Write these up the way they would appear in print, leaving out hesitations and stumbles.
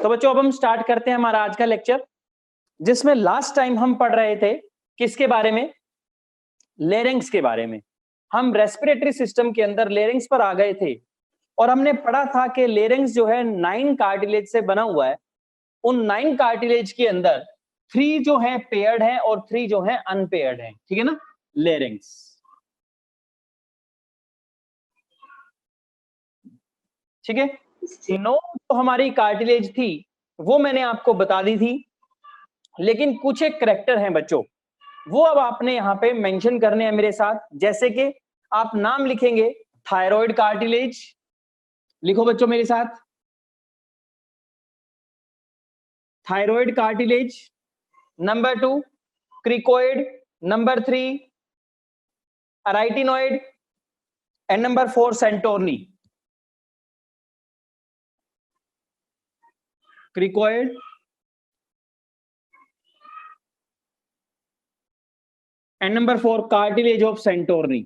तो बच्चों अब हम स्टार्ट करते हैं हमारा आज का लेक्चर, जिसमें लास्ट टाइम हम पढ़ रहे थे किसके बारे में, लेरिंग्स के बारे में। हम रेस्पिरेटरी सिस्टम के अंदर लेरिंग्स पर आ गए थे और हमने पढ़ा था कि लेरिंग्स जो है 9 कार्टिलेज से बना हुआ है। उन 9 कार्टिलेज के अंदर 3 जो है पेयर्ड है और 3 जो है अनपेयर्ड है, ठीक है ना, लेरिंग्स। ठीक है, 9 जो हमारी कार्टिलेज थी वो मैंने आपको बता दी थी, लेकिन कुछ एक करेक्टर हैं बच्चों, वो अब आपने यहां पे मेंशन करने हैं मेरे साथ। जैसे कि आप नाम लिखेंगे थायराइड कार्टिलेज, लिखो बच्चों मेरे साथ, thyroid cartilage. Number 2 cricoid, number 3 arytenoid and number 4 Santorini. Cricoid, and number 4 cartilage of Santorini.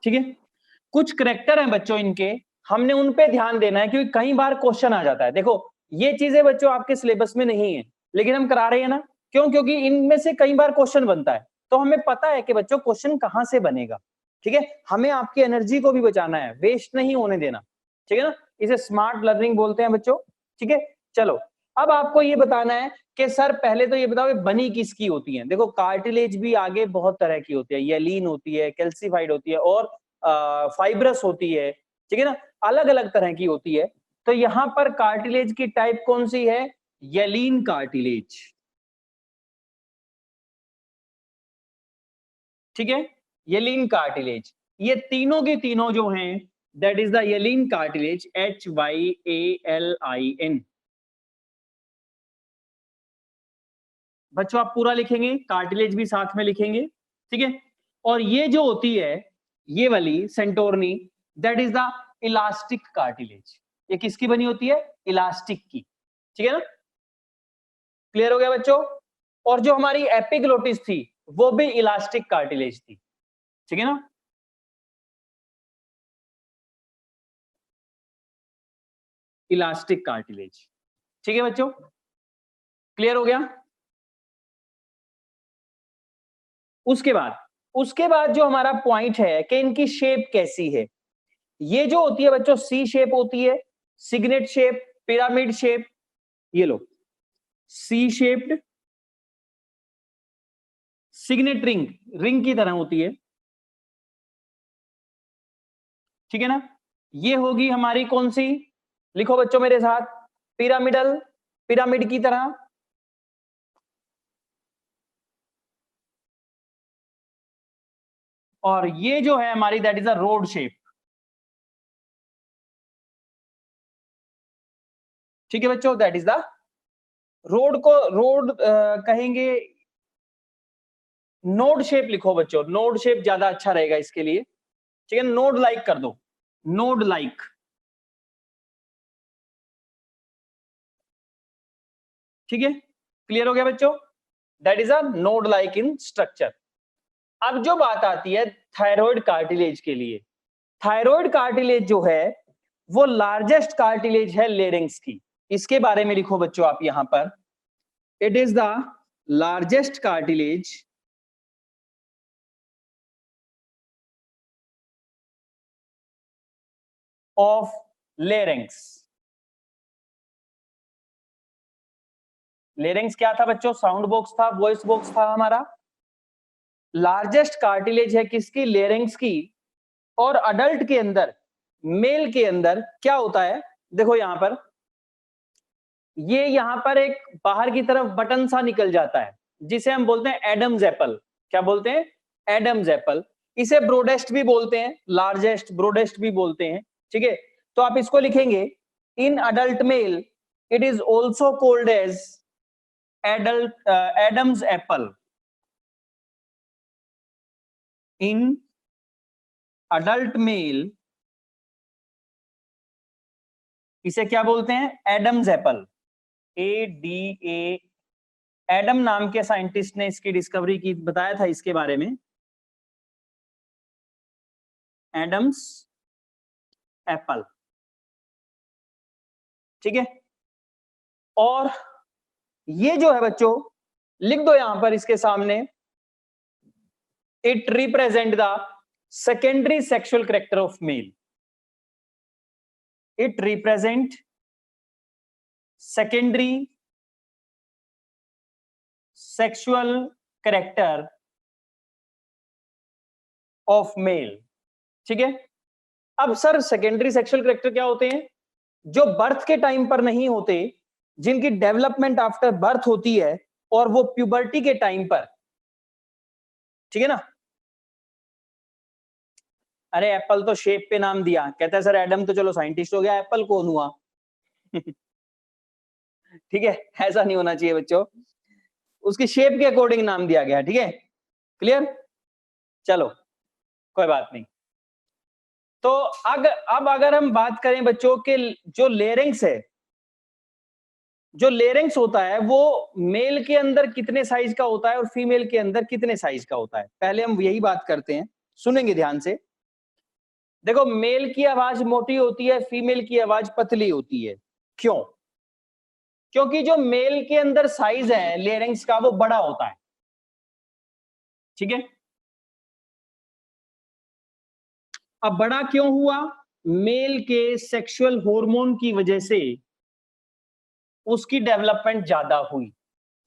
ठीक है, कुछ करेक्टर हैं बच्चों इनके, हमने उन पे ध्यान देना है क्योंकि कई बार क्वेश्चन आ जाता है। देखो ये चीजें बच्चों आपके सिलेबस में नहीं है, लेकिन हम करा रहे हैं ना, क्यों? क्योंकि इनमें से कई बार क्वेश्चन बनता है, तो हमें पता है कि बच्चों क्वेश्चन कहां से बनेगा। ठीक है, हमें आपकी एनर्जी को भी बचाना है, वेस्ट नहीं होने देना। ठीक है ना, इसे स्मार्ट लर्निंग बोलते हैं बच्चों। ठीक है, चलो अब आपको ये बताना है कि सर पहले तो ये बताओ बनी किसकी होती है। देखो कार्टिलेज भी आगे बहुत तरह की होती है, येलीन होती है, कैल्सिफाइड होती है और फाइब्रस होती है। ठीक है ना, अलग अलग तरह की होती है। तो यहां पर कार्टिलेज की टाइप कौन सी है? येलीन कार्टिलेज। ठीक है, येलीन कार्टिलेज, ये तीनों के तीनों जो हैं that is the hyaline cartilage, HYALIN। बच्चों आप पूरा लिखेंगे, कार्टिलेज भी साथ में लिखेंगे। ठीक है, और ये जो होती है ये वाली Santorini, that is the elastic cartilage. ये किसकी बनी होती है? इलास्टिक की। ठीक है ना, क्लियर हो गया बच्चों? और जो हमारी एपिग्लोटिस थी वो भी इलास्टिक कार्टिलेज थी। ठीक है ना, इलास्टिक कार्टिलेज। ठीक है बच्चों, क्लियर हो गया? उसके बाद जो हमारा पॉइंट है कि इनकी शेप कैसी है। ये जो होती है बच्चों सी शेप होती है, सिग्नेट शेप, पिरामिड शेप। ये लो, C shaped, signet ring, ring की तरह होती है। ठीक है ना, ये होगी हमारी कौन सी, लिखो बच्चों मेरे साथ, पिरामिडल, पिरामिड की तरह। और ये जो है हमारी that is a rod shape. ठीक है बच्चों, दैट इज द रोड को रोड कहेंगे। नोड शेप लिखो बच्चों, नोड शेप ज्यादा अच्छा रहेगा इसके लिए। ठीक है, नोड लाइक कर दो, नोड लाइक। ठीक है, क्लियर हो गया बच्चों? That is a node like in structure. अब जो बात आती है थायराइड कार्टिलेज के लिए, थायराइड कार्टिलेज जो है वो लार्जेस्ट कार्टिलेज है लेरिंग्स की। इसके बारे में लिखो बच्चों आप यहां पर, it is the largest cartilage of larynx. Larynx क्या था बच्चों? साउंड बॉक्स था, वॉइस बॉक्स था हमारा। लार्जेस्ट कार्टिलेज है किसकी? लेरिंग्स की। और अडल्ट के अंदर, मेल के अंदर क्या होता है, देखो यहां पर, ये यहां पर एक बाहर की तरफ बटन सा निकल जाता है जिसे हम बोलते हैं एडम्स एप्पल। क्या बोलते हैं? Adam's apple. इसे ब्रोडेस्ट भी बोलते हैं, लार्जेस्ट ब्रोडेस्ट भी बोलते हैं। ठीक है, तो आप इसको लिखेंगे, in adult male it is also called as adult Adam's apple. In adult male इसे क्या बोलते हैं? Adam's apple. ADA, एडम नाम के साइंटिस्ट ने इसकी डिस्कवरी की, बताया था इसके बारे में। एडम्स एप्पल, ठीक है। और ये जो है बच्चों, लिख दो यहां पर इसके सामने, it represent the secondary sexual character of male. It represent secondary sexual character of male, ठीक है। अब सर सेकेंडरी सेक्सुअल कैरेक्टर क्या होते हैं? जो बर्थ के टाइम पर नहीं होते, जिनकी डेवलपमेंट आफ्टर बर्थ होती है, और वो प्यूबर्टी के टाइम पर, ठीक है ना। अरे एप्पल तो शेप पे नाम दिया, कहता है सर एडम तो चलो साइंटिस्ट हो गया, एप्पल कौन हुआ? ठीक है, ऐसा नहीं होना चाहिए बच्चों, उसकी शेप के अकॉर्डिंग नाम दिया गया, ठीक है, क्लियर। चलो कोई बात नहीं। तो अब अगर हम बात करें बच्चों के, जो लेरिंग्स है, जो लेरिंग्स होता है वो मेल के अंदर कितने साइज का होता है और फीमेल के अंदर कितने साइज का होता है, पहले हम यही बात करते हैं, सुनेंगे ध्यान से। देखो मेल की आवाज मोटी होती है, फीमेल की आवाज पतली होती है। क्यों? क्योंकि जो मेल के अंदर साइज है लेरिंग्स का वो बड़ा होता है, ठीक है। अब बड़ा क्यों हुआ? मेल के सेक्सुअल हार्मोन की वजह से उसकी डेवलपमेंट ज्यादा हुई,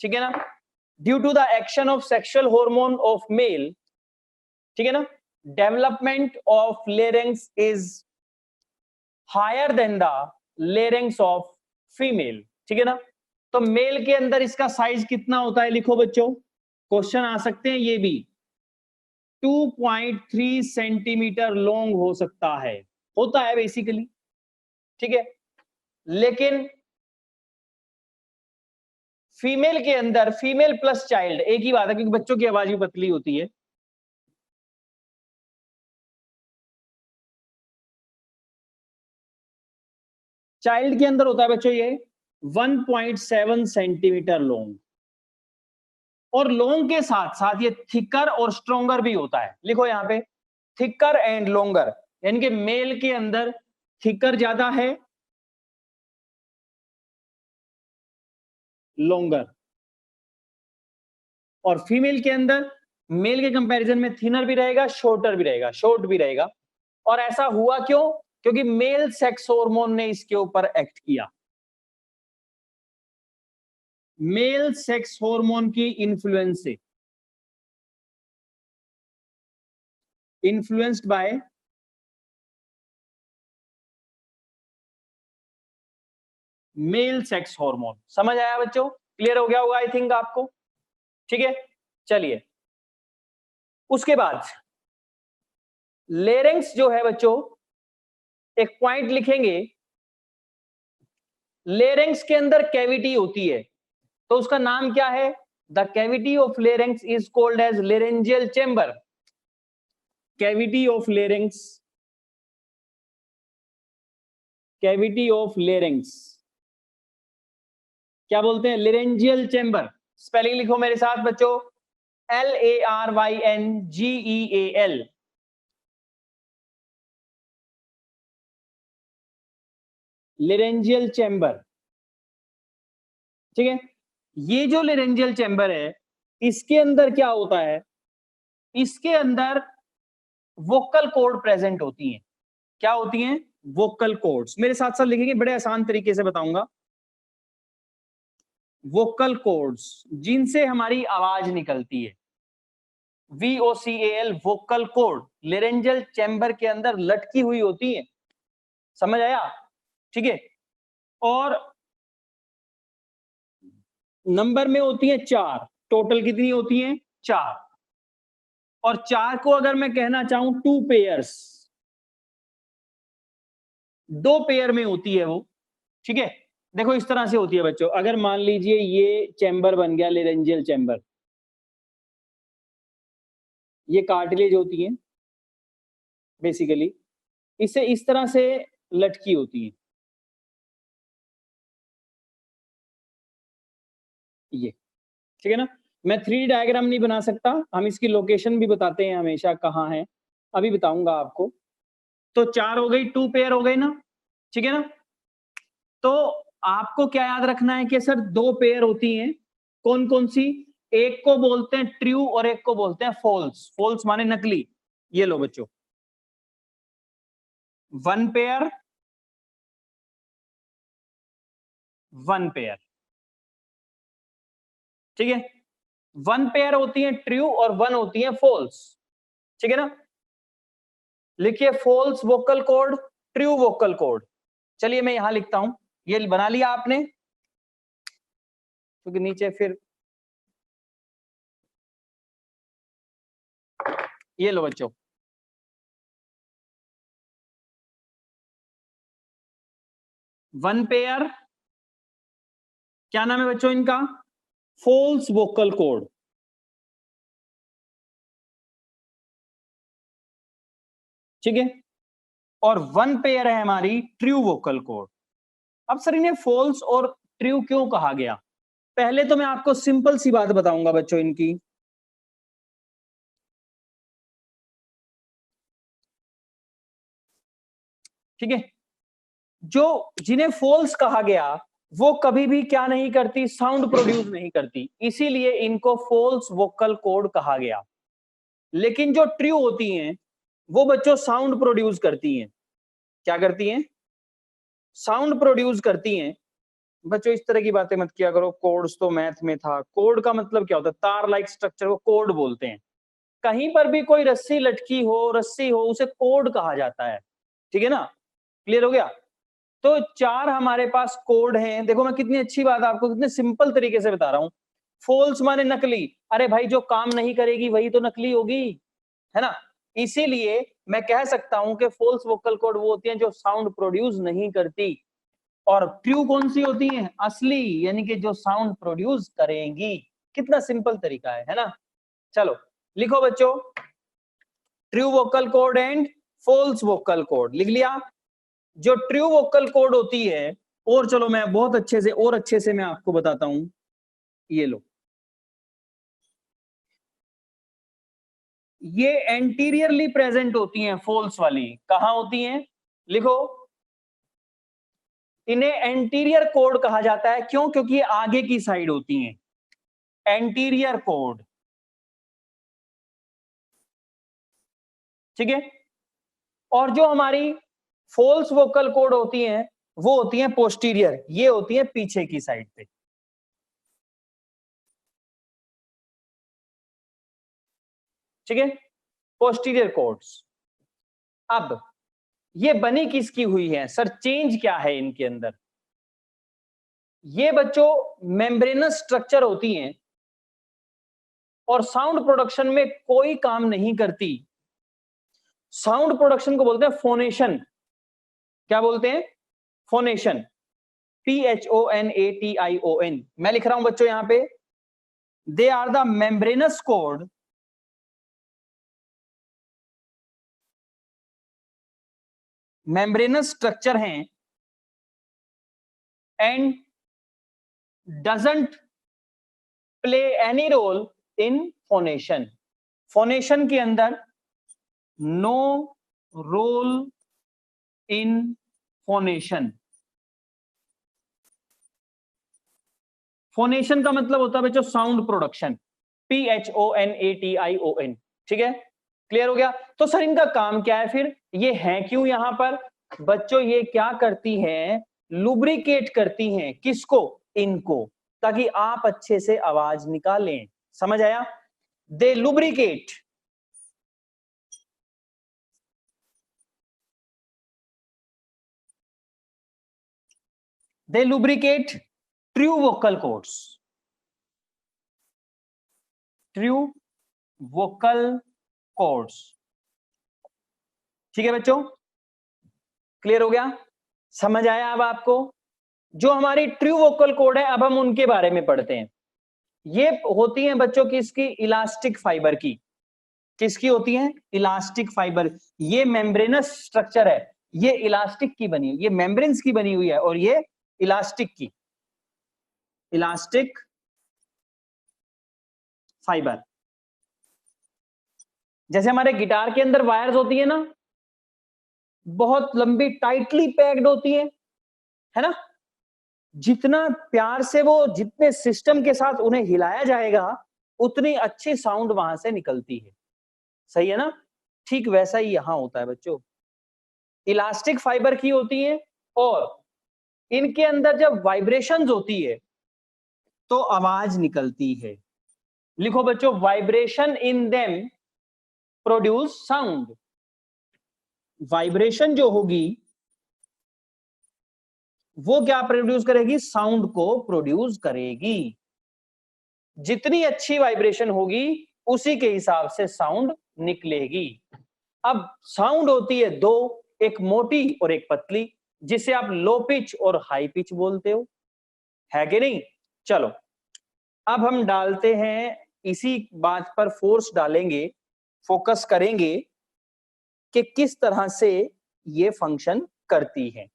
ठीक है ना। Due to the action of sexual hormone of male, ठीक है ना, development of larynx is higher than the larynx of female, ठीक है ना। तो मेल के अंदर इसका साइज कितना होता है, लिखो बच्चों, क्वेश्चन आ सकते हैं ये भी। 2.3 सेंटीमीटर लॉन्ग हो सकता है, होता है बेसिकली, ठीक है। लेकिन फीमेल के अंदर, फीमेल प्लस चाइल्ड एक ही बात है, क्योंकि बच्चों की आवाज भी पतली होती है। चाइल्ड के अंदर होता है बच्चों ये 1.7 सेंटीमीटर लॉन्ग, और लॉन्ग के साथ साथ ये थिकर और स्ट्रोंगर भी होता है। लिखो यहां पे थिकर एंड लॉन्गर, यानी कि मेल के अंदर थिकर ज्यादा है, लॉन्गर, और फीमेल के अंदर मेल के कंपैरिजन में थिनर भी रहेगा, शॉर्टर भी रहेगा, शॉर्ट भी रहेगा। और ऐसा हुआ क्यों? क्योंकि मेल सेक्स हार्मोन ने इसके ऊपर एक्ट किया, मेल सेक्स हार्मोन की इन्फ्लुएंस से, influenced by male sex hormone. समझ आया बच्चों? क्लियर हो गया होगा आई थिंक आपको, ठीक है। चलिए उसके बाद लेरिंग्स जो है बच्चों, एक पॉइंट लिखेंगे, लेरिंग्स के अंदर कैविटी होती है, तो उसका नाम क्या है? The cavity of larynx is called as laryngeal chamber. Cavity of larynx, cavity of larynx क्या बोलते हैं? Laryngeal chamber. स्पेलिंग लिखो मेरे साथ बच्चों, LARYNGEAL, लेरेंजियल चेंबर, ठीक है। ये जो लेरेंजियल चेंबर है, इसके अंदर क्या होता है? इसके अंदर वोकल कॉर्ड प्रेजेंट होती हैं। क्या होती हैं? Vocal cords. मेरे साथ साथ लिखेंगे, बड़े आसान तरीके से बताऊंगा। वोकल कॉर्ड्स, जिनसे हमारी आवाज निकलती है, VOCAL, vocal cord laryngeal chamber के अंदर लटकी हुई होती है। समझ आया? ठीक है। और नंबर में होती है 4, टोटल कितनी होती हैं? 4। और 4 को अगर मैं कहना चाहूं 2 पेयर्स, 2 पेयर में होती है वो, ठीक है। देखो इस तरह से होती है बच्चों, अगर मान लीजिए ये चैम्बर बन गया लेरेंजियल चैम्बर, ये कार्टिलेज होती है बेसिकली, इसे इस तरह से लटकी होती है, ये, ठीक है ना। मैं 3D डायग्राम नहीं बना सकता, हम इसकी लोकेशन भी बताते हैं हमेशा कहाँ है, अभी बताऊंगा आपको। तो 4 हो गई, 2 पेयर हो गई ना, ठीक है ना। तो आपको क्या याद रखना है कि सर 2 पेयर होती हैं, कौन कौन सी, एक को बोलते हैं ट्रू और एक को बोलते हैं फॉल्स। फॉल्स माने नकली। ये लो बच्चों, 1 पेयर 1 पेयर, ठीक है। 1 पेयर होती है ट्रू और 1 होती है फॉल्स, ठीक है ना। लिखिए false vocal cord, true vocal cord. चलिए मैं यहां लिखता हूं, ये बना लिया आपने, क्योंकि नीचे फिर ये लो बच्चों, वन पेयर, क्या नाम है बच्चों इनका, फॉल्स वोकल कॉर्ड, ठीक है। और 1 पेयर है हमारी ट्रू वोकल कॉर्ड। अब सर इन्हें फॉल्स और ट्रू क्यों कहा गया, पहले तो मैं आपको सिंपल सी बात बताऊंगा बच्चों इनकी। ठीक है, जो जिन्हें फॉल्स कहा गया वो कभी भी क्या नहीं करती, साउंड प्रोड्यूस नहीं करती, इसीलिए इनको फॉल्स वोकल कॉर्ड कहा गया। लेकिन जो ट्रू होती हैं वो बच्चों साउंड प्रोड्यूस करती हैं। क्या करती हैं, साउंड प्रोड्यूस करती हैं। बच्चों इस तरह की बातें मत किया करो, कोड्स तो मैथ में था। कोड का मतलब क्या होता है, तार लाइक स्ट्रक्चर को कोड बोलते हैं। कहीं पर भी कोई रस्सी लटकी हो, रस्सी हो, उसे कोड कहा जाता है, ठीक है ना। क्लियर हो गया। तो 4 हमारे पास कोड हैं। देखो मैं कितनी अच्छी बात आपको कितने सिंपल तरीके से बता रहा हूं। फॉल्स माने नकली, अरे भाई जो काम नहीं करेगी वही तो नकली होगी, है ना। इसीलिए मैं कह सकता हूं कि फॉल्स वोकल कॉर्ड वो होती हैं जो साउंड प्रोड्यूस नहीं करती, और ट्रू कौन सी होती हैं, असली, यानी कि जो साउंड प्रोड्यूस करेंगी। कितना सिंपल तरीका है ना। चलो लिखो बच्चों, true vocal cord and false vocal cord लिख लिया। जो ट्रू वोकल कॉर्ड होती है, और चलो मैं बहुत अच्छे से मैं आपको बताता हूं, ये लो, ये एंटीरियरली प्रेजेंट होती हैं फॉल्स वाली। कहां होती हैं, लिखो, इन्हें एंटीरियर कोड कहा जाता है। क्यों, क्योंकि ये आगे की साइड होती हैं, एंटीरियर कोड, ठीक है। और जो हमारी फॉल्स वोकल कॉर्ड होती हैं वो होती हैं पोस्टीरियर, ये होती है पीछे की साइड पे, ठीक है, पोस्टीरियर कॉर्ड्स। अब ये बनी किसकी हुई है सर, चेंज क्या है इनके अंदर, ये बच्चों मेम्ब्रेनस स्ट्रक्चर होती हैं और साउंड प्रोडक्शन में कोई काम नहीं करती। साउंड प्रोडक्शन को बोलते हैं फोनेशन। क्या बोलते हैं, फोनेशन, PHONATION। मैं लिख रहा हूं बच्चों यहां पे, they are the membranous cord, membranous structure हैं, and doesn't play any role in phonation. Phonation के अंदर no role in phonation. Phonation का मतलब होता है बच्चों साउंड प्रोडक्शन, PHONATION, ठीक है। क्लियर हो गया। तो सर इनका काम क्या है फिर, ये है क्यों यहां पर बच्चों, ये क्या करती हैं, लुब्रिकेट करती हैं, किसको, इनको, ताकि आप अच्छे से आवाज निकालें। समझ आया, they lubricate, they lubricate true vocal cords, true vocal cords, ठीक है बच्चों। क्लियर हो गया, समझ आया अब आपको। जो हमारी ट्रू वोकल कॉर्ड है, अब हम उनके बारे में पढ़ते हैं। ये होती हैं बच्चों की, इसकी इलास्टिक फाइबर की, किसकी होती है, इलास्टिक फाइबर। ये मेम्ब्रेनस स्ट्रक्चर है, ये इलास्टिक की बनी है, ये मेम्ब्रेन्स की बनी हुई है, और ये इलास्टिक की, इलास्टिक फाइबर। जैसे हमारे गिटार के अंदर वायर्स होती है ना, बहुत लंबी टाइटली पैक्ड होती है ना। जितना प्यार से वो, जितने सिस्टम के साथ उन्हें हिलाया जाएगा, उतनी अच्छी साउंड वहां से निकलती है। सही है ना। ठीक वैसा ही यहां होता है बच्चों, इलास्टिक फाइबर की होती है, और इनके अंदर जब वाइब्रेशंस होती है तो आवाज निकलती है। लिखो बच्चों, vibration in them produce sound. Vibration जो होगी वो क्या प्रोड्यूस करेगी? साउंड को प्रोड्यूस करेगी। जितनी अच्छी वाइब्रेशन होगी उसी के हिसाब से साउंड निकलेगी। अब साउंड होती है दो, एक मोटी और एक पतली, जिसे आप लो पिच और हाई पिच बोलते हो, है कि नहीं। चलो अब हम डालते हैं, इसी बात पर फोर्स डालेंगे, फोकस करेंगे कि किस तरह से ये फंक्शन करती है।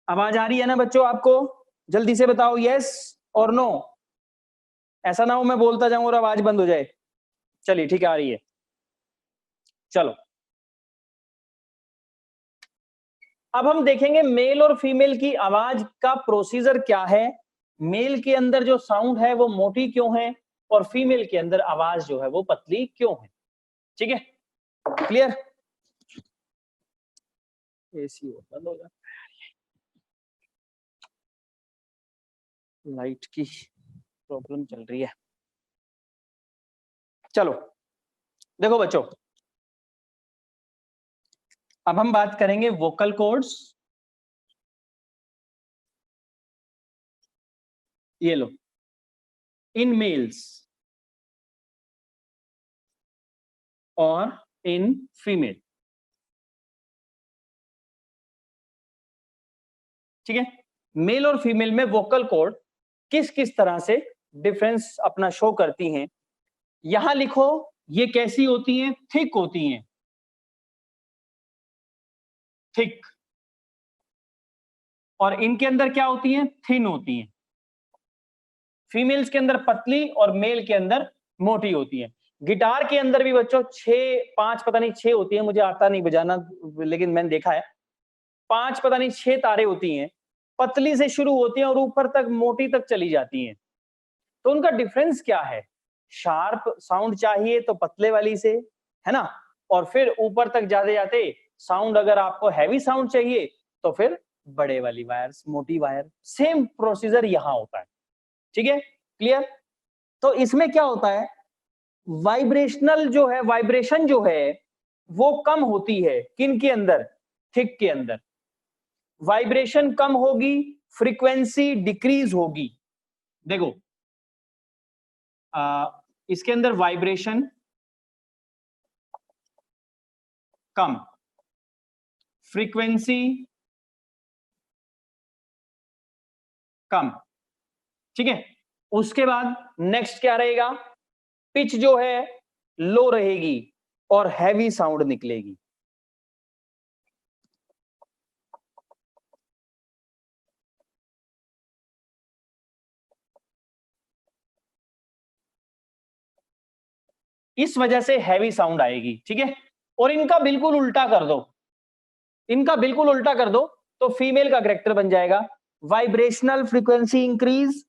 आवाज आ रही है ना बच्चों आपको? जल्दी से बताओ यस और नो। ऐसा ना हो मैं बोलता जाऊं और आवाज बंद हो जाए। चलिए ठीक है, आ रही है। चलो अब हम देखेंगे मेल और फीमेल की आवाज का प्रोसीजर क्या है। मेल के अंदर जो साउंड है वो मोटी क्यों है, और फीमेल के अंदर आवाज जो है वो पतली क्यों है। ठीक है, क्लियर। एसी बंद हो जाए, लाइट की प्रॉब्लम चल रही है। चलो देखो बच्चों, अब हम बात करेंगे वोकल कॉर्ड्स। ये लो, इन मेल्स और इन फीमेल। ठीक है, मेल और फीमेल में वोकल कॉर्ड किस किस तरह से डिफरेंस अपना शो करती हैं। यहां लिखो, ये कैसी होती हैं? थिक होती हैं, थिक। और इनके अंदर क्या होती हैं? थिन होती हैं। फीमेल्स के अंदर पतली और मेल के अंदर मोटी होती है। गिटार के अंदर भी बच्चों 5 पता नहीं 6 होती है, मुझे आता नहीं बजाना, लेकिन मैंने देखा है 5 पता नहीं 6 तारे होती हैं। पतली से शुरू होती हैं और ऊपर तक मोटी तक चली जाती हैं। तो उनका डिफरेंस क्या है? शार्प साउंड चाहिए तो पतले वाली से, है ना, और फिर ऊपर तक जाते जाते साउंड अगर आपको हैवी साउंड चाहिए तो फिर बड़े वाली वायर, मोटी वायर। सेम प्रोसीजर यहां होता है। ठीक है, क्लियर। तो इसमें क्या होता है, वाइब्रेशनल जो है, वाइब्रेशन जो है वो कम होती है किन के अंदर? थिक के अंदर। वाइब्रेशन कम होगी, फ्रीक्वेंसी डिक्रीज होगी। देखो इसके अंदर वाइब्रेशन कम, फ्रीक्वेंसी कम। ठीक है, उसके बाद नेक्स्ट क्या रहेगा? पिच जो है लो रहेगी और हैवी साउंड निकलेगी। इस वजह से हैवी साउंड आएगी। ठीक है, और इनका बिल्कुल उल्टा कर दो, इनका बिल्कुल उल्टा कर दो तो फीमेल का कैरेक्टर बन जाएगा vibrational frequency increase,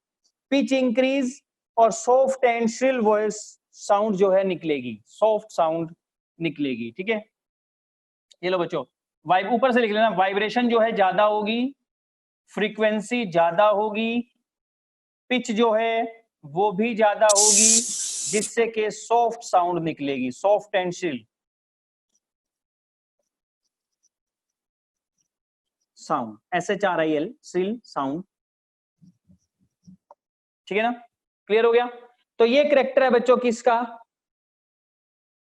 pitch increase, और soft and shrill voice sound जो है निकलेगी, सॉफ्ट साउंड निकलेगी। ठीक है, ये लो बच्चों, वाइब ऊपर से लिख लेना, वाइब्रेशन जो है ज्यादा होगी, फ्रीक्वेंसी ज्यादा होगी, पिच जो है वो भी ज्यादा होगी, जिससे कि सॉफ्ट साउंड निकलेगी, soft and shrill sound, SHRIL, shrill sound. ठीक है ना, क्लियर हो गया। तो ये कैरेक्टर है बच्चों किसका?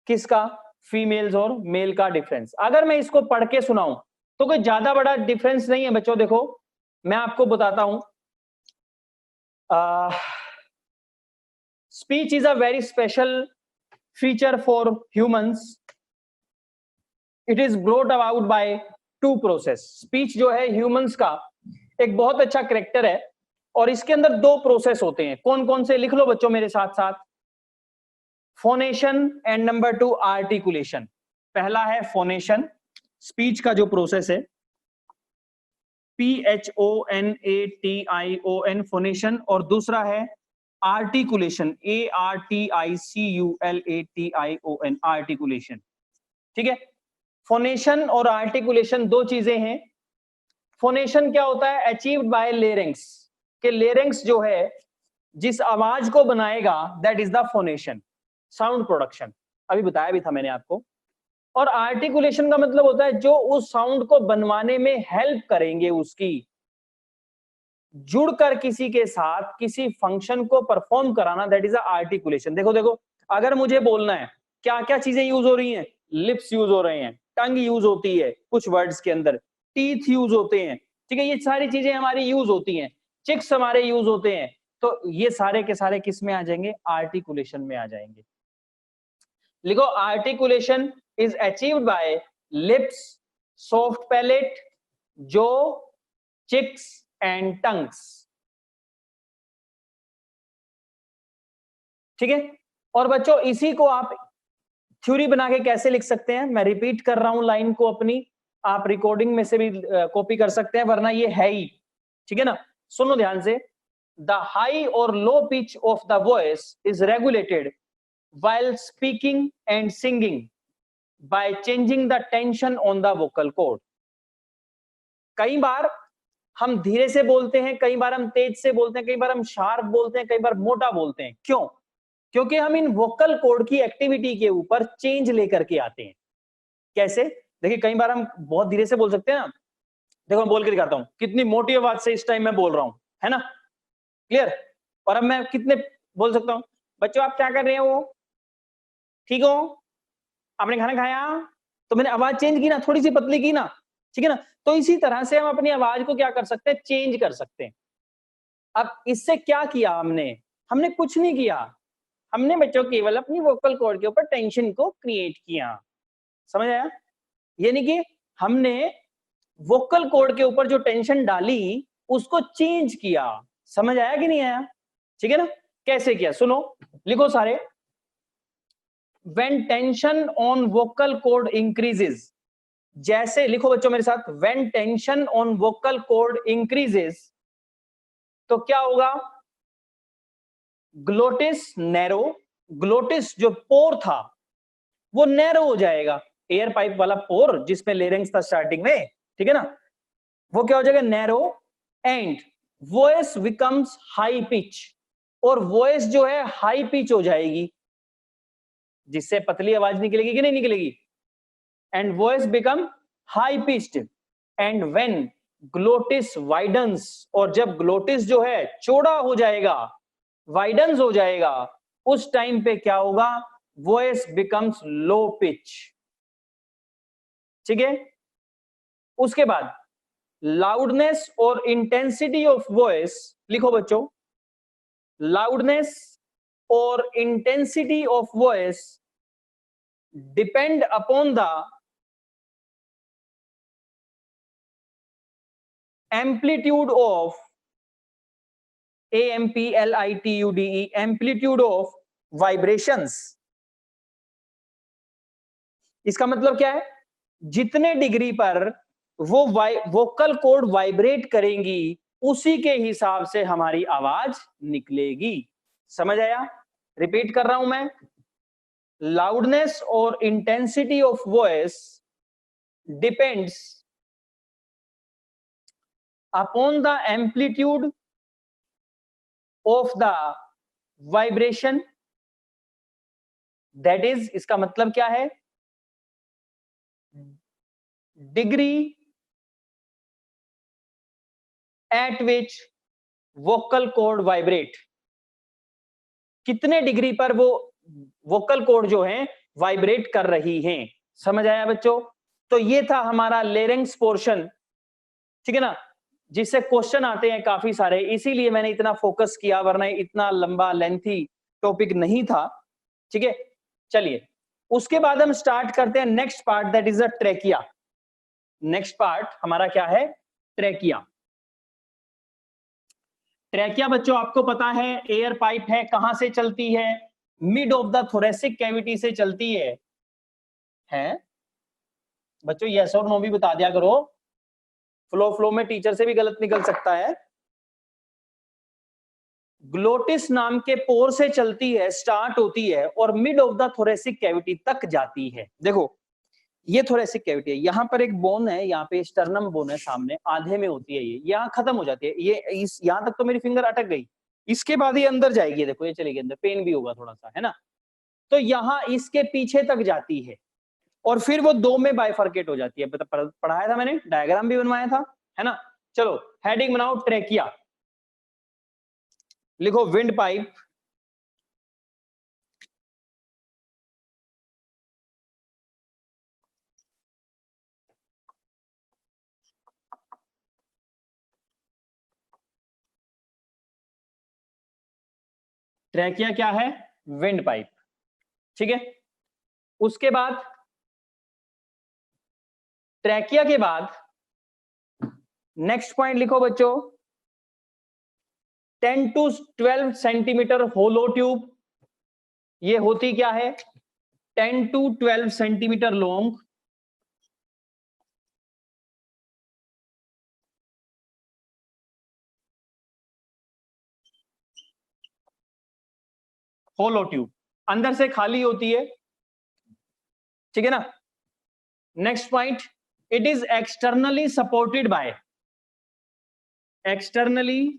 किसका? फीमेल्स और मेल का डिफरेंस। अगर मैं इसको पढ़ के सुनाऊं तो कोई ज्यादा बड़ा डिफरेंस नहीं है बच्चों। देखो मैं आपको बताता हूं, speech is a very special feature for humans. It is brought about by two process. Speech जो है ह्यूमंस का एक बहुत अच्छा कैरेक्टर है, और इसके अंदर दो प्रोसेस होते हैं। कौन कौन से? लिख लो बच्चों मेरे साथ साथ। Phonation and number 2 articulation. पहला है फोनेशन स्पीच का जो प्रोसेस है, PHONATION फोनेशन, और दूसरा है आर्टिकुलेशन, ARTICULATION आर्टिकुलेशन। ठीक है, फोनेशन और आर्टिकुलेशन दो चीजें हैं। फोनेशन क्या होता है? अचीव्ड बाय लेरिंग्स, के लेरिंग्स जो है जिस आवाज को बनाएगा that is the phonation, sound production, अभी बताया भी था मैंने आपको। और आर्टिकुलेशन का मतलब होता है जो उस साउंड को बनवाने में हेल्प करेंगे, उसकी जुड़कर किसी के साथ किसी फंक्शन को परफॉर्म कराना, दैट इज अ आर्टिकुलेशन। देखो देखो, अगर मुझे बोलना है, क्या क्या चीजें यूज हो रही हैं? लिप्स यूज हो रहे हैं, टंग यूज होती है कुछ वर्ड्स के अंदर, टीथ यूज होते हैं, ठीक है, ये सारी चीजें हमारी यूज होती हैं, चिक्स हमारे यूज होते हैं, तो ये सारे के सारे किस में आ जाएंगे? आर्टिकुलेशन में आ जाएंगे। लिखो, articulation is achieved by lips, soft palate, जो, चिक्स एंड टंग्स। ठीक है, और बच्चों इसी को आप थ्योरी बना के कैसे लिख सकते हैं? मैं रिपीट कर रहा हूं लाइन को अपनी, आप रिकॉर्डिंग में से भी कॉपी कर सकते हैं, वरना ये है ही। ठीक है ना, सुनो ध्यान से। द हाई और low pitch of the voice is regulated while speaking and singing by changing the tension on the vocal cord। कई बार हम धीरे से बोलते हैं, कई बार हम तेज से बोलते हैं, कई बार हम शार्प बोलते हैं, कई बार मोटा बोलते हैं। क्यों? क्योंकि हम इन वोकल कॉर्ड की एक्टिविटी के ऊपर चेंज लेकर के आते हैं। कैसे? देखिए, कई बार हम बहुत धीरे से बोल सकते हैं ना, देखो मैं बोल के दिखाता हूं, कितनी मोटी आवाज से इस टाइम मैं बोल रहा हूं, है ना, क्लियर? और अब मैं कितने बोल सकता हूं? बच्चों आप क्या कर रहे हो? ठीक हो? आपने खाना खाया? तो मैंने आवाज चेंज की ना, थोड़ी सी पतली की ना, ठीक है ना। तो इसी तरह से हम अपनी आवाज को क्या कर सकते हैं? चेंज कर सकते हैं। अब इससे क्या किया हमने? हमने कुछ नहीं किया, हमने बच्चों केवल अपनी वोकल कॉर्ड के ऊपर टेंशन को क्रिएट किया। समझ आया? यानी कि हमने वोकल कॉर्ड के ऊपर जो टेंशन डाली उसको चेंज किया। समझ आया कि नहीं आया? ठीक है ना, कैसे किया सुनो, लिखो सारे। when tension on vocal cord increases, जैसे लिखो बच्चों मेरे साथ, when tension on vocal cord increases, तो क्या होगा? ग्लोटिस नैरो, ग्लोटिस जो पोर था वो नैरो हो जाएगा, एयर पाइप वाला पोर जिसमें लेरिंग्स था स्टार्टिंग में, ठीक है ना, वो क्या हो जाएगा? Narrow, and voice becomes high pitch, और वॉइस जो है हाई पिच हो जाएगी, जिससे पतली आवाज निकलेगी कि नहीं निकलेगी? And voice become high pitched, and when glottis widens, और जब ग्लोटिस जो है चौड़ा हो जाएगा, वाइडन्स हो जाएगा, उस टाइम पे क्या होगा? Voice becomes low pitch. ठीक है, उसके बाद लाउडनेस और इंटेंसिटी ऑफ वॉइस, लिखो बच्चों, लाउडनेस और intensity of voice depend upon the amplitude of, AMPLITUDE, amplitude of vibrations. इसका मतलब क्या है? जितने डिग्री पर वो वोकल कॉर्ड वाइब्रेट करेंगी उसी के हिसाब से हमारी आवाज निकलेगी। समझ आया? रिपीट कर रहा हूं मैं, लाउडनेस और intensity of voice depends upon the amplitude of the vibration, that is, इसका मतलब क्या है? Degree at which vocal cord vibrate, कितने डिग्री पर वो वोकल कॉर्ड जो है वाइब्रेट कर रही हैं। समझ आया बच्चों? तो ये था हमारा लेरिंग्स पोर्शन, ठीक है ना, जिससे क्वेश्चन आते हैं काफी सारे, इसीलिए मैंने इतना फोकस किया, वरना इतना लंबा लेंथी टॉपिक नहीं था। ठीक है, चलिए उसके बाद हम स्टार्ट करते हैं next part, that is the trachea. Next part हमारा क्या है? ट्रेकिया। ट्रेकिया बच्चों आपको पता है एयर पाइप है, कहां से चलती है? Mid of the thoracic cavity से चलती है? बच्चों यस और नो भी बता दिया करो, फ्लो में टीचर से भी गलत निकल सकता है। ग्लोटिस नाम के पोर से चलती है, स्टार्ट होती है और mid of the thoracic cavity तक जाती है। देखो ये थोरेसिक कैविटी है, यहाँ पर एक बोन है, यहाँ पे स्टर्नम बोन है सामने, आधे में होती है ये, यहाँ खत्म हो जाती है ये, इस यहाँ तक तो मेरी फिंगर अटक गई, इसके बाद ये अंदर जाएगी, देखो ये चलेगी अंदर, पेन भी होगा थोड़ा सा, है ना। तो यहाँ इसके पीछे तक जाती है और फिर वो दो में बाइफर्केट हो जाती है, पढ़ाया था मैंने, डायग्राम भी बनवाया था, है ना। चलो हेडिंग बनाओ, ट्रेकिया लिखो, विंड पाइप, ट्रेकिया क्या है, विंड पाइप, ठीक है। उसके बाद ट्रेकिया के बाद नेक्स्ट पॉइंट लिखो बच्चों, 10 to 12 सेंटीमीटर होलो ट्यूब, ये होती क्या है, 10 to 12 centimetre long, hollow tube, अंदर से खाली होती है, ठीक है ना। Next point, it is externally supported by, externally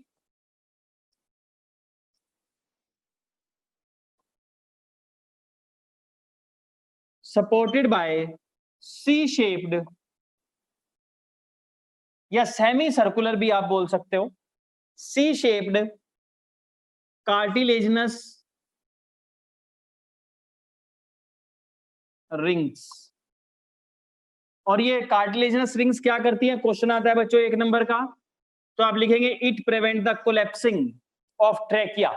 supported by C shaped या सेमी सर्कुलर भी आप बोल सकते हो, सी शेप्ड कार्टिलेजनस रिंग्स। और ये कार्टिलेजनस रिंग्स क्या करती हैं, क्वेश्चन आता है बच्चों 1 नंबर का, तो आप लिखेंगे it prevent the collapsing of trachea,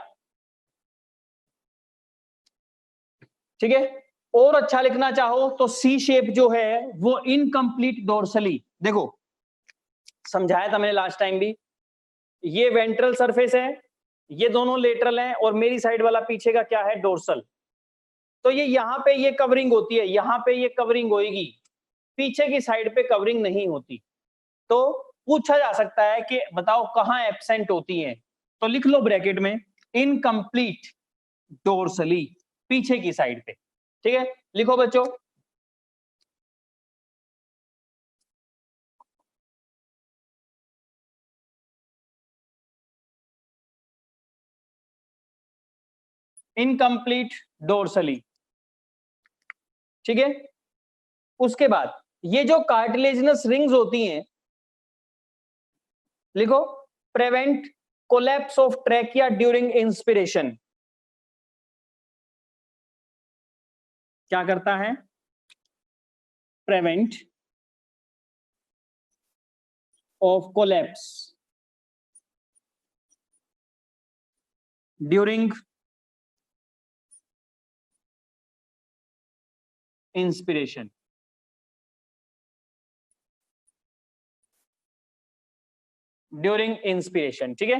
ठीक है। और अच्छा लिखना चाहो तो सी शेप जो है वो इनकम्प्लीट डोर्सली, देखो समझाया था मैंने लास्ट टाइम भी, ये वेंट्रल सरफेस है, ये दोनों लेटरल हैं और मेरी साइड वाला पीछे का क्या है, डोर्सल। तो ये यहाँ पे ये कवरिंग होती है, यहाँ पे ये कवरिंग होगी, पीछे की साइड पे कवरिंग नहीं होती। तो पूछा जा सकता है कि बताओ कहां एब्सेंट होती है, तो लिख लो ब्रैकेट में इनकम्प्लीट डोर्सली, पीछे की साइड पे, ठीक है। लिखो बच्चों, इनकम्प्लीट डोर्सली, ठीक है। उसके बाद ये जो कार्टिलेजनस रिंग्स होती हैं, लिखो prevent collapse of trachea during inspiration, क्या करता है, prevent of collapse during inspiration, during inspiration, ठीक है।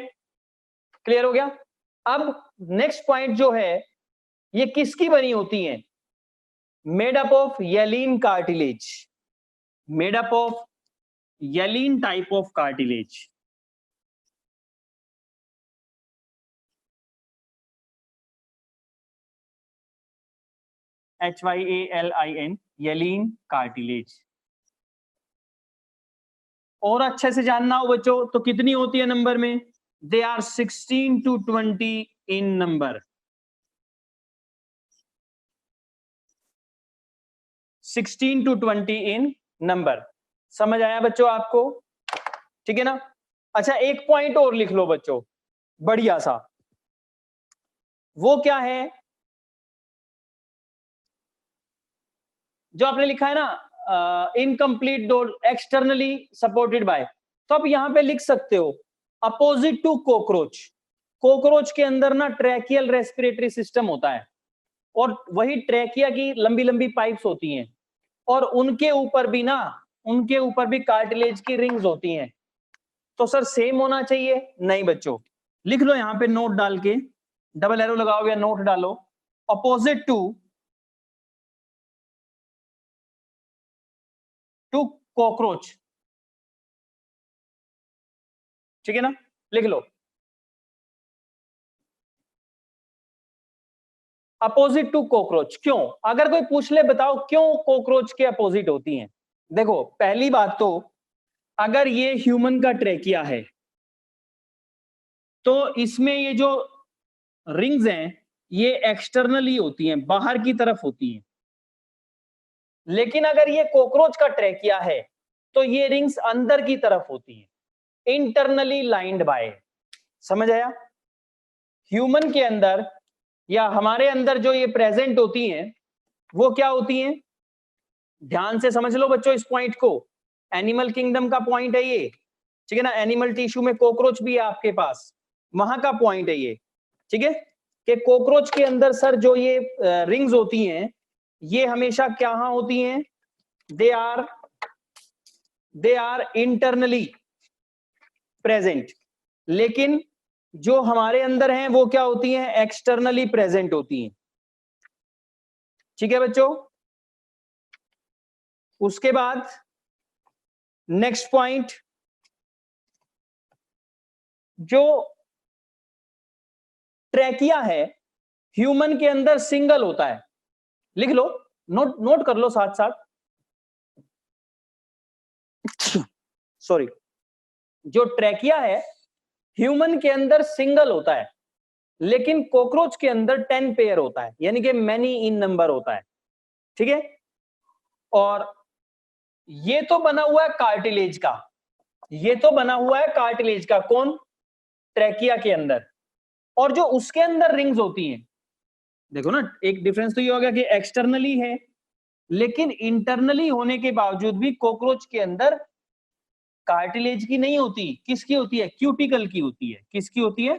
क्लियर हो गया। अब नेक्स्ट पॉइंट जो है, ये किसकी बनी होती है, made up of hyaline cartilage, made up of hyaline type of cartilage, HYALIN, hyaline cartilage. और अच्छे से जानना हो बच्चों तो कितनी होती है नंबर में, they are 16 to 20 in number, 16 to 20 in number. समझ आया बच्चों आपको, ठीक है ना। अच्छा एक पॉइंट और लिख लो बच्चों, बढ़िया सा, वो क्या है जो आपने लिखा है ना, incomplete door externally supported bye, तो आप यहां पे लिख सकते हो अपोजिट टू कॉकरोच, कॉकरोच के अंदर ना ट्रैकियल रेस्पिरेटरी सिस्टम होता है और वही ट्रैकिया की लंबी लंबी पाइप्स होती हैं और उनके ऊपर भी ना, उनके ऊपर भी कार्टिलेज की रिंग्स होती हैं। तो सर सेम होना चाहिए, नहीं बच्चों, लिख लो यहां पे नोट डाल के, डबल एरो लगाओ या नोट डालो, अपोजिट टू टू कॉकरोच, ठीक है ना, लिख लो। अपोजिट टू कॉकरोच, क्यों? अगर कोई पूछ ले बताओ क्यों कॉकरोच के अपोजिट होती हैं? देखो पहली बात तो अगर ये ह्यूमन का ट्रेकिया है तो इसमें ये जो रिंग्स हैं ये एक्सटर्नली होती हैं, बाहर की तरफ होती हैं। लेकिन अगर ये कॉकरोच का ट्रेकिया है तो ये रिंग्स अंदर की तरफ होती हैं, इंटरनली लाइंड बाय। समझ आया? ह्यूमन के अंदर या हमारे अंदर जो ये प्रेजेंट होती हैं वो क्या होती हैं? ध्यान से समझ लो बच्चों इस पॉइंट को, एनिमल किंगडम का पॉइंट है ये, ठीक है ना। एनिमल टिश्यू में कॉकरोच भी है आपके पास, वहां का पॉइंट है ये, ठीक है। कि कॉकरोच के अंदर सर जो ये रिंग्स होती हैं ये हमेशा क्या होती हैं? They are internally present. लेकिन जो हमारे अंदर हैं वो क्या होती हैं? एक्सटर्नली प्रेजेंट होती हैं, ठीक है बच्चों। उसके बाद नेक्स्ट पॉइंट, जो ट्रैकिया है ह्यूमन के अंदर सिंगल होता है, लिख लो, नोट कर लो साथ साथ। सॉरी, जो ट्रैकिया है ह्यूमन के अंदर सिंगल होता है, लेकिन कॉकरोच के अंदर 10 पेयर होता है, यानी कि मैनी इन नंबर होता है, ठीक है। और ये तो बना हुआ है कार्टिलेज का, ये तो बना हुआ है कार्टिलेज का, कौन? ट्रैकिया के अंदर। और जो उसके अंदर रिंग्स होती हैं, देखो ना एक डिफरेंस तो ये हो गया कि एक्सटर्नली है, लेकिन इंटरनली होने के बावजूद भी कॉकरोच के अंदर कार्टिलेज की नहीं होती, किसकी होती है? क्यूटिकल की होती है। किसकी होती है?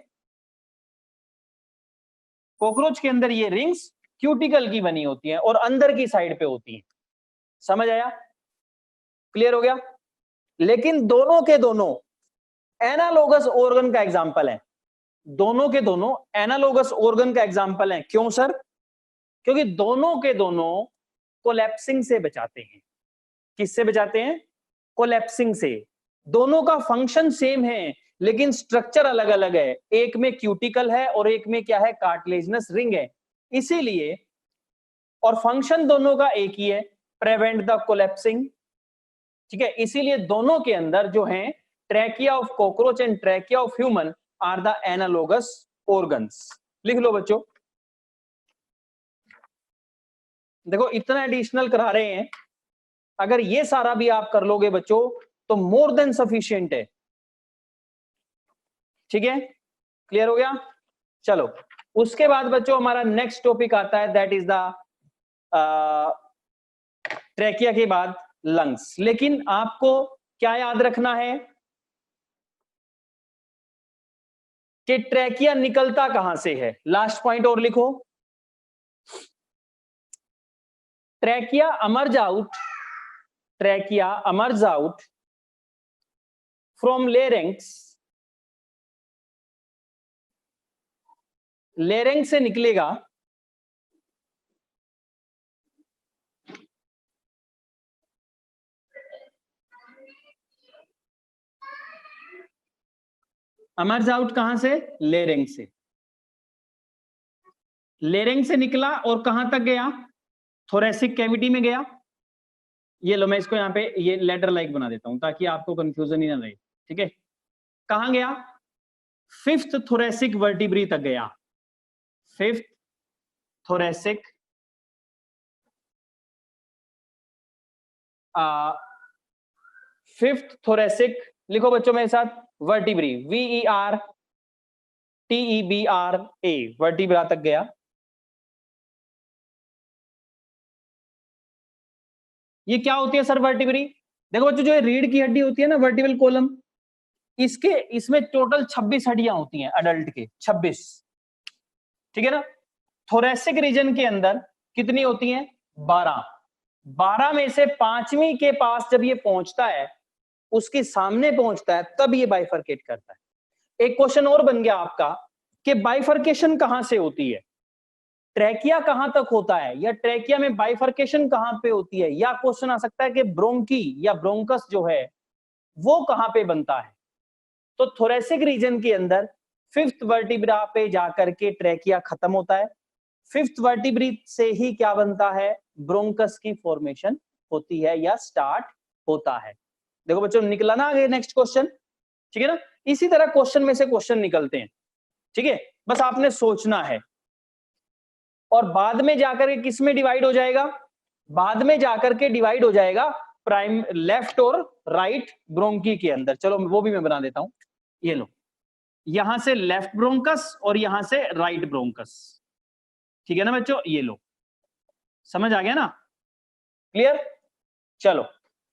कॉकरोच के अंदर ये रिंग्स क्यूटिकल की बनी होती हैं और अंदर की साइड पे होती हैं। समझ आया? क्लियर हो गया? लेकिन दोनों के दोनों एनालोगस ऑर्गन का एग्जाम्पल है, दोनों के दोनों एनालोगस ऑर्गन का एग्जाम्पल है। क्यों सर? क्योंकि दोनों के दोनों कोलैप्सिंग से बचाते हैं। किससे बचाते हैं? कोलैप्सिंग से। दोनों का फंक्शन सेम है लेकिन स्ट्रक्चर अलग अलग है, एक में क्यूटिकल है और एक में क्या है? कार्टिलेजिनस रिंग है। इसीलिए, और फंक्शन दोनों का एक ही है, प्रिवेंट द कोलैप्सिंग, ठीक है। इसीलिए दोनों के अंदर जो है trachea of cockroach and trachea of human are the analogous organs. लिख लो बच्चों। देखो इतना एडिशनल करा रहे हैं, अगर ये सारा भी आप कर लोगे बच्चों तो मोर देन सफिशिएंट है, ठीक है। क्लियर हो गया? चलो उसके बाद बच्चों हमारा नेक्स्ट टॉपिक आता है, दैट इज द ट्रैकिया के बाद लंग्स। लेकिन आपको क्या याद रखना है कि ट्रैकिया निकलता कहां से है? लास्ट पॉइंट और लिखो, trachea emerge out, trachea emerge out from larynx, larynx से निकलेगा emerge out कहां से? larynx से। larynx से निकला और कहां तक गया? थोरेसिक कैविटी में गया। ये लो मैं इसको यहाँ पे ये लेटर लाइक बना देता हूं ताकि आपको कंफ्यूजन ही ना रहे, ठीक है। कहां गया? 5th थोरेसिक वर्टिब्री तक गया, 5th थोरेसिक 5th थोरेसिक, लिखो बच्चों मेरे साथ, वर्टिब्री, VERTEBRA, वर्टिब्रा तक गया। ये क्या होती है सर वर्टिब्री? देखो बच्चों जो रीढ़ की हड्डी होती है ना, वर्टिब्रल कॉलम, इसमें टोटल 26 हड्डियां होती हैं अडल्ट के, 26, ठीक है ना। थोरेसिक रीजन के अंदर कितनी होती हैं? 12। 12 में से 5वीं के पास जब ये पहुंचता है, उसके सामने पहुंचता है, तब ये बाइफरकेट करता है। एक क्वेश्चन और बन गया आपका कि बाइफरकेशन कहां से होती है? ट्रैकिया कहां तक होता है, या ट्रैकिया में बाइफर्केशन कहां पे होती है, या क्वेश्चन आ सकता है कि ब्रोंकी या ब्रोंकस जो है वो कहां पे बनता है। तो थोरेसिक रीजन के अंदर फिफ्थ वर्टिब्रा पे जाकर के ट्रैकिया खत्म होता है, फिफ्थ वर्टिब्री से ही क्या बनता है, ब्रोंकस की फॉर्मेशन होती है या स्टार्ट होता है। देखो बच्चों निकला ना आगे नेक्स्ट क्वेश्चन, ठीक है ना। इसी तरह क्वेश्चन में से क्वेश्चन निकलते हैं, ठीक है, बस आपने सोचना है। और बाद में जाकर के किस में डिवाइड हो जाएगा, बाद में जाकर के डिवाइड हो जाएगा प्राइम लेफ्ट और राइट ब्रोंकी के अंदर। चलो वो भी मैं बना देता हूं, ये लो, यहां से लेफ्ट ब्रोंकस और यहां से राइट ब्रोंकस, ठीक है ना बच्चों, ये लो, समझ आ गया ना, क्लियर। चलो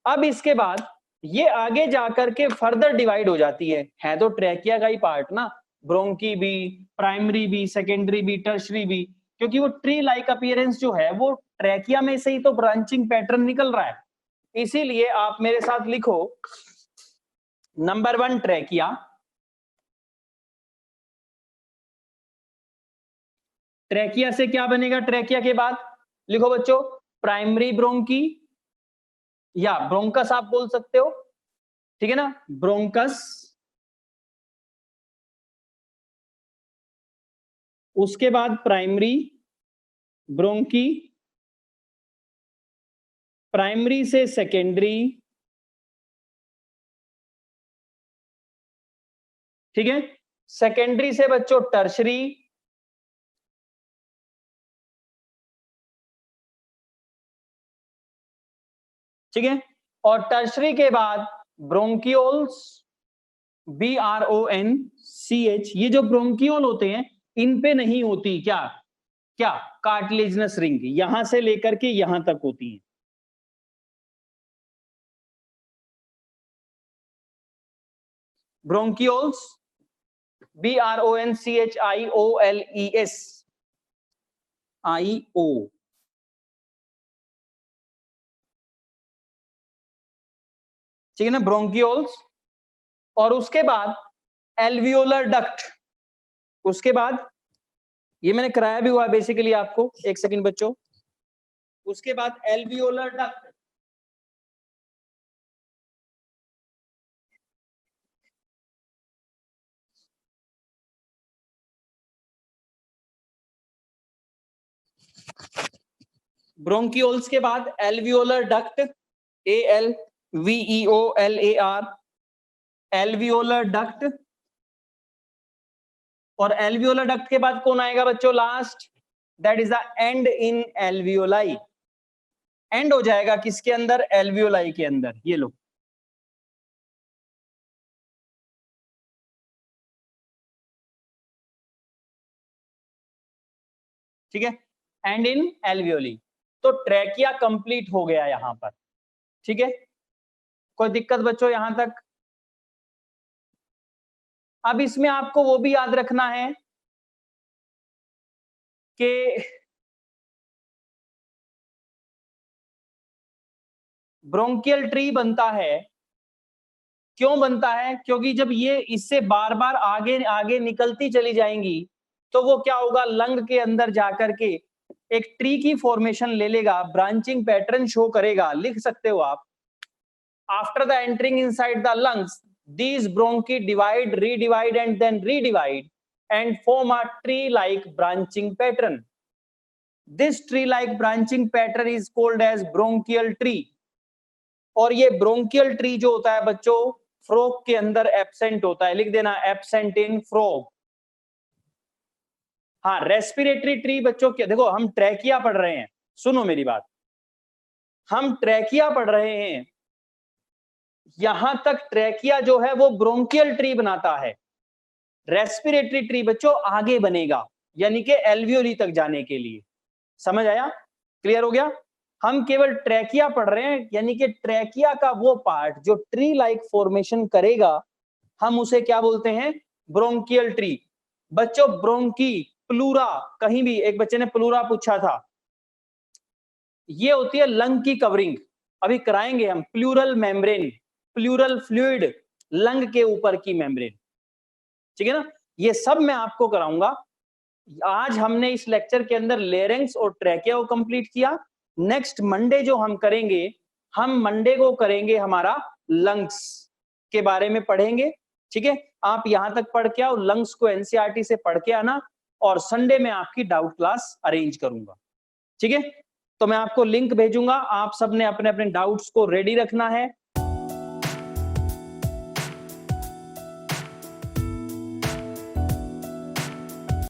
अब इसके बाद ये आगे जाकर के फर्दर डिवाइड हो जाती है तो ट्रैकिया का ही पार्ट ना, ब्रोंकी भी, प्राइमरी भी, सेकेंडरी भी, टर्शरी भी, क्योंकि वो ट्री लाइक अपीयरेंस जो है वो ट्रैकिया में से ही तो ब्रांचिंग पैटर्न निकल रहा है। इसीलिए आप मेरे साथ लिखो नंबर 1 ट्रैकिया, ट्रैकिया से क्या बनेगा, ट्रैकिया के बाद लिखो बच्चों प्राइमरी ब्रोंकी या ब्रोंकस आप बोल सकते हो, ठीक है ना, ब्रोंकस, उसके बाद प्राइमरी ब्रोंकी, प्राइमरी से सेकेंडरी, ठीक है, सेकेंडरी से बच्चों टर्शरी, ठीक है, और टर्शरी के बाद ब्रोंकियोल्स, BRONCH, ये जो ब्रोंकियोल होते हैं इन पे नहीं होती क्या, क्या कार्टिलेजिनस रिंग, यहां से लेकर के यहां तक होती है। ब्रोंकियोल्स, BRONCHIOLES, ठीक है ना, ब्रोंकियोल्स। और उसके बाद एल्वियोलर डक्ट, उसके बाद ये मैंने कराया भी हुआ है बेसिकली आपको, एक सेकंड बच्चों, उसके बाद एल्वियोलर डक्ट, ब्रोंकियोल्स के बाद alveolar duct, ALVEOLAR, alveolar duct. और एल्वियोलर डक्ट के बाद कौन आएगा बच्चों, last, that is the and in alveoli, and हो जाएगा किसके अंदर, एल्वियोलाई के अंदर, ये लो, ठीक है, एंड इन एल्वियोली। तो ट्रैकिया कंप्लीट हो गया यहां पर, ठीक है, कोई दिक्कत बच्चों यहां तक। अब इसमें आपको वो भी याद रखना है कि ब्रोंकियल ट्री बनता है, क्यों बनता है, क्योंकि जब ये इससे बार बार आगे आगे निकलती चली जाएंगी तो वो क्या होगा, लंग के अंदर जाकर के एक ट्री की फॉर्मेशन ले लेगा, ब्रांचिंग पैटर्न शो करेगा, लिख सकते हो आप, after the entering inside the lungs these bronchi divide, redivide and then redivide and form a tree like branching pattern. This tree like branching pattern is called as bronchial tree. और ये bronchial tree जो होता है बच्चों frog के अंदर absent होता है, लिख देना एब्सेंट इन फ्रॉग। हाँ रेस्पिरेटरी ट्री बच्चों क्या, देखो हम ट्रैकिया पढ़ रहे हैं, सुनो मेरी बात, हम ट्रैकिया पढ़ रहे हैं, यहां तक ट्रैकिया जो है वो ब्रोंकियल ट्री बनाता है, रेस्पिरेटरी ट्री बच्चों आगे बनेगा, यानी कि एल्वियोली तक जाने के लिए, समझ आया, क्लियर हो गया। हम केवल ट्रैकिया पढ़ रहे हैं, यानी कि ट्रैकिया का वो पार्ट जो ट्री लाइक फॉर्मेशन करेगा हम उसे क्या बोलते हैं, ब्रोंकियल ट्री। बच्चों ब्रोंकी, प्लूरा, कहीं भी एक बच्चे ने प्लूरा पूछा था, ये होती है लंग की कवरिंग, अभी कराएंगे हम, pleural membrane, pleural fluid, lung के ऊपर की मेम्ब्रेन, ठीक है ना, ये सब मैं आपको कराऊंगा। आज हमने इस लेक्चर के अंदर लेरिंग्स और ट्रैकिया को कंप्लीट किया। नेक्स्ट मंडे जो हम करेंगे, हम मंडे को करेंगे हमारा लंग्स के बारे में पढ़ेंगे। ठीक है, आप यहां तक पढ़ के आओ, लंग्स को एनसीईआरटी से पढ़ के आना, और संडे में आपकी डाउट क्लास अरेंज करूंगा। ठीक है, तो मैं आपको लिंक भेजूंगा, आप सबने अपने अपने डाउट्स को रेडी रखना है।